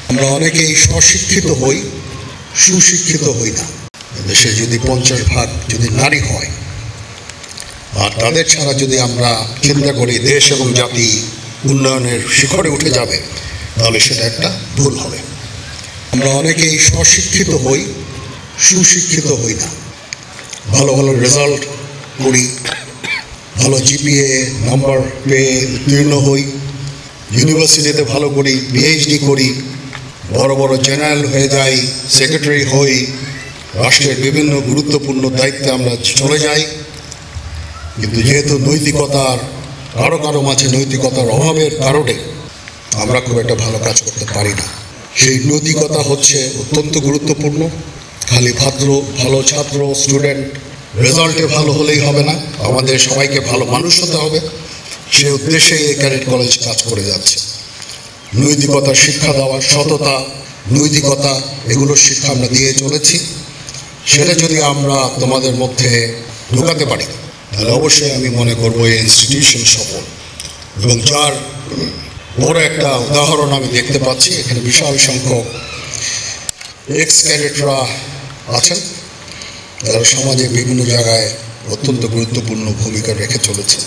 আমরা অনেকেই স্বশিক্ষিত হই, সুশিক্ষিত হই না। দেশে যদি 50% যদি নারী হয় আর তাদের ছাড়া যদি আমরা চিন্তা করি দেশ এবং জাতি উন্নয়নের শিখরে উঠে যাবে, তাহলে সেটা একটা ভুল হবে। আমরা অনেকেই স্বশিক্ষিত হই, সুশিক্ষিত হই না। ভালো ভালো রেজাল্ট করি, ভালো জিপিএ নাম্বার পেয়ে উত্তীর্ণ হই, ইউনিভার্সিটিতে ভালো করি, পিএইচডি করি, বড় বড় জেনারেল হয়ে যাই, সেক্রেটারি হই, রাষ্ট্রের বিভিন্ন গুরুত্বপূর্ণ দায়িত্বে আমরা চলে যাই। কিন্তু যেহেতু নৈতিকতার কারো মাঝে নৈতিকতার অভাবের কারণে আমরা খুব একটা ভালো কাজ করতে পারি না। সেই নৈতিকতা হচ্ছে অত্যন্ত গুরুত্বপূর্ণ। খালি ভালো ছাত্র স্টুডেন্ট রেজাল্টে ভালো হলেই হবে না, আমাদের সবাইকে ভালো মানুষ হতে হবে। সে উদ্দেশ্যে এই ক্যাডেট কলেজ কাজ করে যাচ্ছে। নৈতিকতার শিক্ষা দেওয়া, সততা, নৈতিকতা, এগুলোর শিক্ষা আমরা দিয়ে চলেছি। সেটা যদি আমরা তোমাদের মধ্যে ঢোকাতে পারি, তাহলে অবশ্যই আমি মনে করবো এই ইনস্টিটিউশন সফল। এবং যার বড় একটা উদাহরণ আমি দেখতে পাচ্ছি, এখানে বিশাল সংখ্যক এক্স ক্যাডেটরা আছেন, যারা সমাজে বিভিন্ন জায়গায় অত্যন্ত গুরুত্বপূর্ণ ভূমিকা রেখে চলেছে।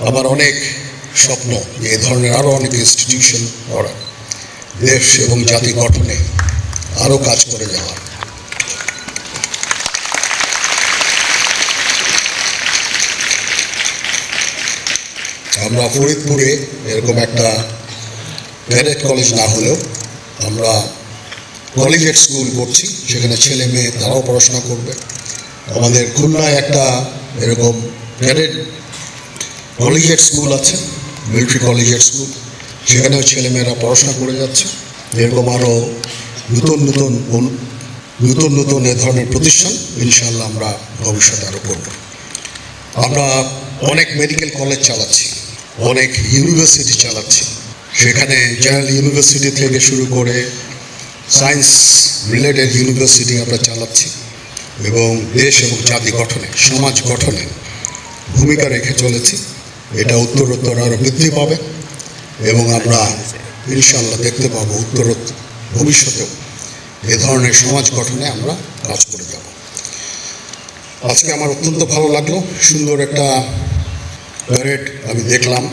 আমার অনেক স্বপ্ন এই ধরনের আরও অনেক ইনস্টিটিউশন করা, দেশ এবং জাতি গঠনে আরও কাজ করে যাওয়ার। আমরা ফরিদপুরে এরকম একটা ক্যাডেট কলেজ না হলেও আমরা কলেজিয়েট স্কুল করছি, সেখানে ছেলে মেয়ে তারাও পড়াশোনা করবে। আমাদের খুলনায় একটা এরকম ক্যাডেট কলেজিয়েট স্কুল আছে, মিলিটারি কলেজিয়েট স্কুল, সেখানেও ছেলেমেয়েরা পড়াশোনা করে যাচ্ছে। এরকম আরও নতুন এ ধরনের প্রতিষ্ঠান ইনশাআল্লাহ আমরা ভবিষ্যতে আরও করব। আমরা অনেক মেডিকেল কলেজ চালাচ্ছি, অনেক ইউনিভার্সিটি চালাচ্ছি। সেখানে জেনারেল ইউনিভার্সিটি থেকে শুরু করে সায়েন্স রিলেটেড ইউনিভার্সিটি আমরা চালাচ্ছি এবং দেশ এবং জাতি গঠনে, সমাজ গঠনে ভূমিকা রেখে চলেছি। এটা উত্তরোত্তর আরও বৃদ্ধি পাবে এবং আমরা ইনশাআল্লাহ দেখতে পাবো উত্তরোত্তর ভবিষ্যতেও এ ধরনের সমাজ গঠনে আমরা কাজ করে যাব। আজকে আমার অত্যন্ত ভালো লাগলো, সুন্দর একটা প্যারেড আমি দেখলাম,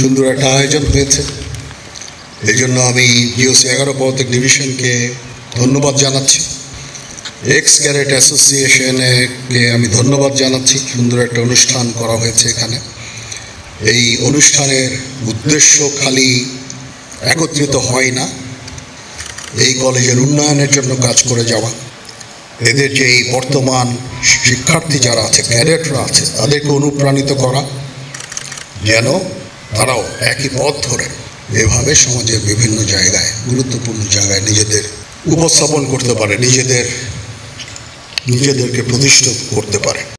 সুন্দর একটা আয়োজন হয়েছে। এই জন্য আমি জিওসি 11 পদাতিক ডিভিশনকে ধন্যবাদ জানাচ্ছি, এক্স ক্যাডেট অ্যাসোসিয়েশনকে আমি ধন্যবাদ জানাচ্ছি। সুন্দর একটা অনুষ্ঠান করা হয়েছে এখানে। এই অনুষ্ঠানের উদ্দেশ্য খালি একত্রিত হয় না, এই কলেজের উন্নয়নের জন্য কাজ করে যাওয়া, এদের যে এই বর্তমান শিক্ষার্থী যারা আছে, ক্যাডেটরা আছে, তাদেরকে অনুপ্রাণিত করা যেন তারাও একই পথ ধরে এভাবে সমাজের বিভিন্ন জায়গায়, গুরুত্বপূর্ণ জায়গায় নিজেদের উপস্থাপন করতে পারে, নিজেদেরকে প্রতিষ্ঠিত করতে পারে।